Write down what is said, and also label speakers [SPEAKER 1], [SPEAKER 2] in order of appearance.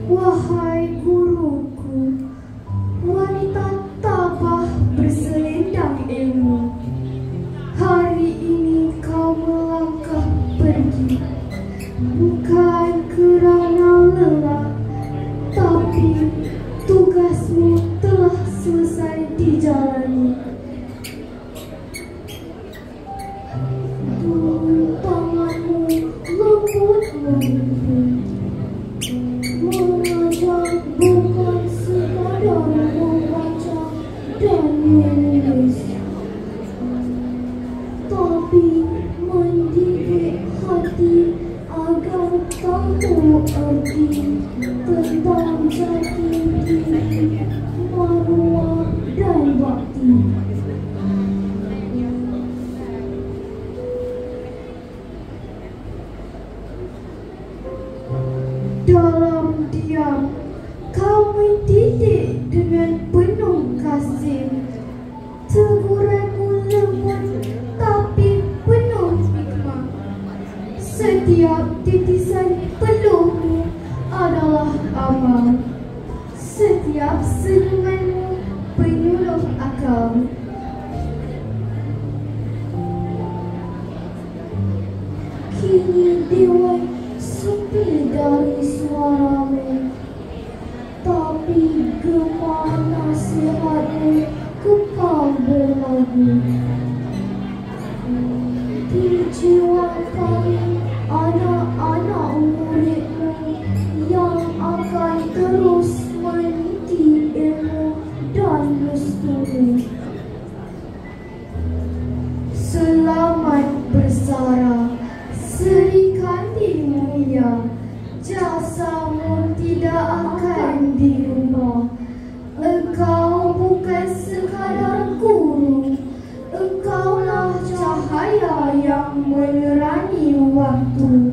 [SPEAKER 1] Wahai guruku, wanita tabah berselendang ilmu, hari ini kau melangkah pergi, bukan kerana lelah, tapi tugasmu telah selesai dijalani. Tanganmu lembut memimpin, mengajar bukan sekadar membaca dan menulis, tapi mendidik hati agar tahu arti tentang jati diri, maruah dan bakti. Dalam diam, kau mendidik dengan penuh kasih. Teguranmu lembut tapi penuh hikmah. Setiap titisan peluhmu adalah amal. Setiap senyumanmu penyuluh akal. Kini dewan sepi dari suaramu, tapi gema nasihatmu kekal berlagu. Di jiwa kami anak-anak muridmu yang akan terus meniti ilmu dan lestari. Selamat bersara Sri Kandi mulia, jasamu tidak akan dirubah. Engkau bukan sekadar guru, engkaulah cahaya yang menerangi waktu.